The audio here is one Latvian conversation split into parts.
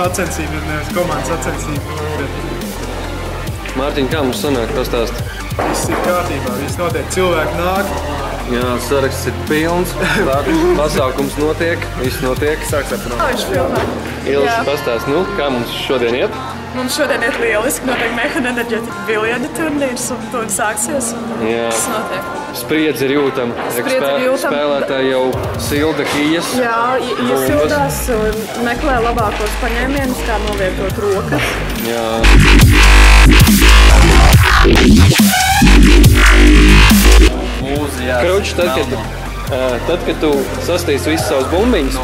sacensību, nevis komandas sacensību. Mārtiņ, kā mums sanāk pastāst? Viss ir kārtībā, viss notiek, cilvēki nāk. Jā, saraksts ir pilns, pasākums notiek, viss notiek. Sāks ar Viņš filmē. Ilži pastāst, nu, kā mums šodien iet? Mums šodien iet lieliski, notiek Mehana enerģētika biljārda turnīrs un to sāksies. Jā. Tas notiek. Spriedzi ir jūtama. Spēlētāji jau silda kijas. Jā, iesildās un meklē labākos paņēmienus, kā novietot rokas. Jā. Kruč, tad, kad tu sastīsi visas savas bumbiņas,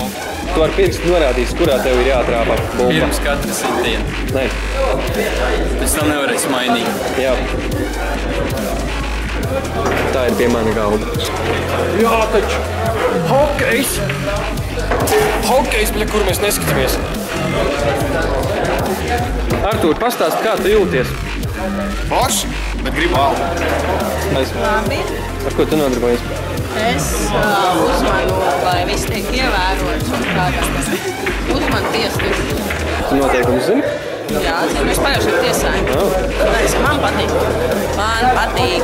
tu ar pirkstu norādīsi, kurā tev ir jātrāpā bumba. Pirms katras sitiena. Nē. Pēc tam nevarēs mainīt. Jā. Tā ir pie mana galda. Jā, taču. Hokejs. Hokejs, kur mēs neskatāmies. Artūr, pastāst, kā tu jūties? Forši, bet gribu valdu. Labi. Ar ko tu nodarbojies? Es uzmanu, lai viss tiek ievērots un kā tas uzmanu tiesu. Tu noteikumi zini? Jā, zinu, mēs pagājuši ar tiesājumu. Man patīk. Man patīk.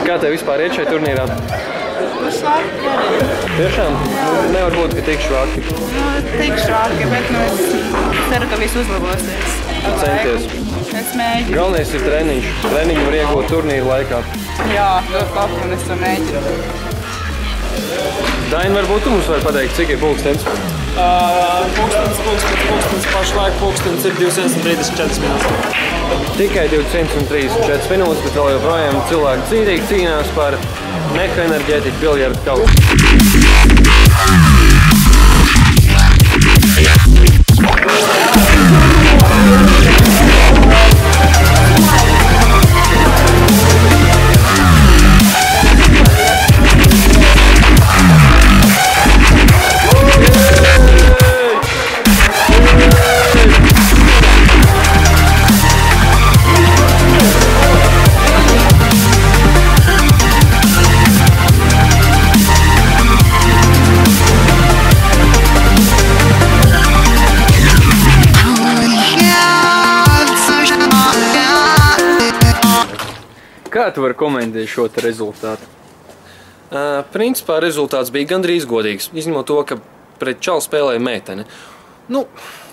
Kā tev vispār iet šai turnīrā? Tiešām? Nevar būt, ka tikšu vāki. Tikšu vāki, bet es ceru, ka viss uzlabosies. Centies. Es mēģinu. Galvenais ir treniņš. Treniņu var iegūt turnīru laikā. Jā, ļoti labi, un es to mēģinu. Daini, varbūt tu mums vari pateikt, cik ir pulkstens? Pulkstens pašlaik pulkstens ir 234 minūtes. Tikai 234 minūtes, bet vēl joprojām cilvēki cīnīgi cīnās par Meha enerģētiku biljārdu kausu. Kā tu vari komentēt šo te rezultātu? Principā rezultāts bija gandrīz godīgs, izņemot to, ka pret čalu spēlēja meitene. Nu,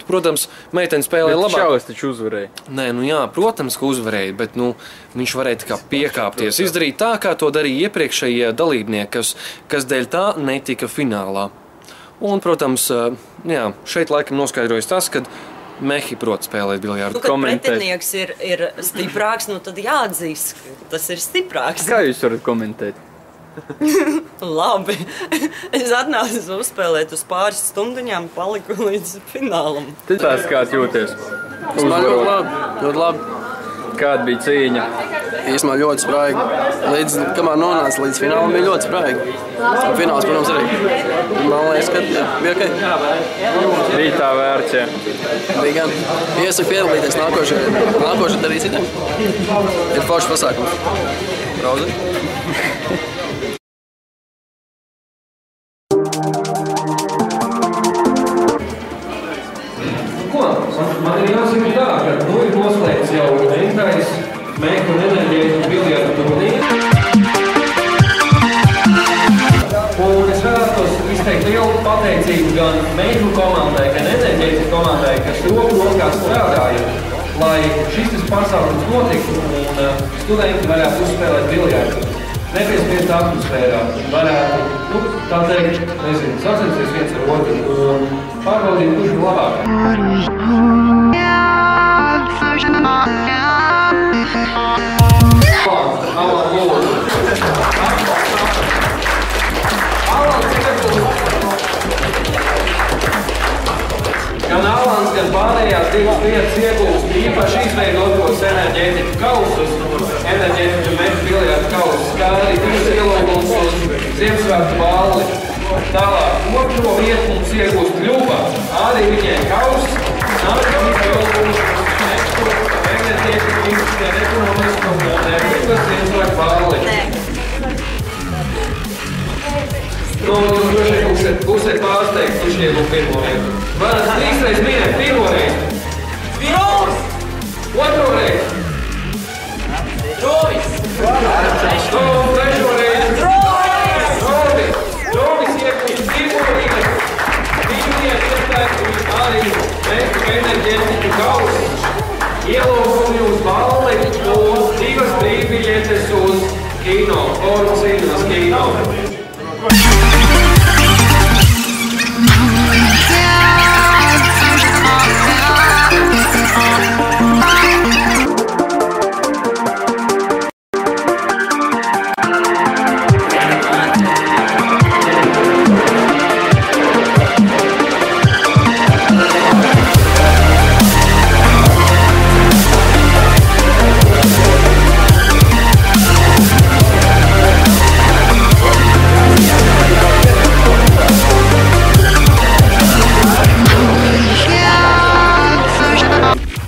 protams, meitene spēlēja labāk. Bet čalis taču uzvarēja. Nē, nu jā, protams, ka uzvarēja, bet nu, viņš varēja tā kā piekāpties, izdarīt tā, kā to darīja iepriekšējie dalībnieki, kas dēļ tā netika finālā. Un, protams, jā, šeit laikam noskaidrojas tas, kad Mehi prot spēlēt biljārdu. Kad pretinieks ir stiprāks, nu tad jāatzīst, ka tas ir stiprāks. Kā jūs varat komentēt? Labi. Es atnācu uzspēlēt uz pāris stundiņām, paliku līdz finālam. Tad tās kāds jūties? Man ļoti labi, ļoti labi. Kāda bija cīņa? Īstumā ļoti spraigi. Kamēr nonāca līdz finālam, bija ļoti spraigi. Fināls, protams, arī. Man liekas, ka bija ok. Bija tā vērts, jā. Bija gan. Iesaku piedalīties nākošais darīt citiem. Ir foršs pasākums. Brauzi. Man ir jāsaka tā, ka nu ir noslēgts jau Menkais Meha enerģētiku biljārdu turnīru. Un es vēlētos izteikt lielu pateicību gan Mehu komandai, gan enerģētiku komandai, kas roku rokā strādāja, lai šis pasākums notiktu un studenti varētu uzspēlēt biljārdu. Nepiespiest atmosfērā, varētu, nu, tā teikt, nezinu, sacensties viens ar otru un pārbaudīt, kurš ir labākais. Gan Alans, gan pārējās divas vietas iegūst īpaši izveidotos enerģētiku kausus, enerģētiku Meha biljārdu kausus, kā arī divas ielūgumus uz Ziemassvētku balli. Tālāk, otro vietu mums iegūst Ļuba, arī viņai kauss. Nākamais iegūst enerģētiski ekonomisko monētu, Ziemassvētku balli. Nu, jūs droši būsiet pārsteigti, kurš iegūst pirmo vietu. Varat trīsreiz minēt pirmo reizi. Pirms! Otro reizi. Drovis! Trešo reizi. Drovis iegūst pirmo vietu. Viņu iespējas arī enerģētiku kauss. Ielūgumu jūs balli un 2 brīvbiļetes uz kino, Forum Cinemas kino.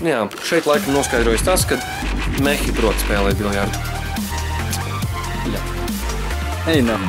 Jā, šeit laikam noskaidrojas tas, ka mehi prot spēlēt biljardu. Ei, nav.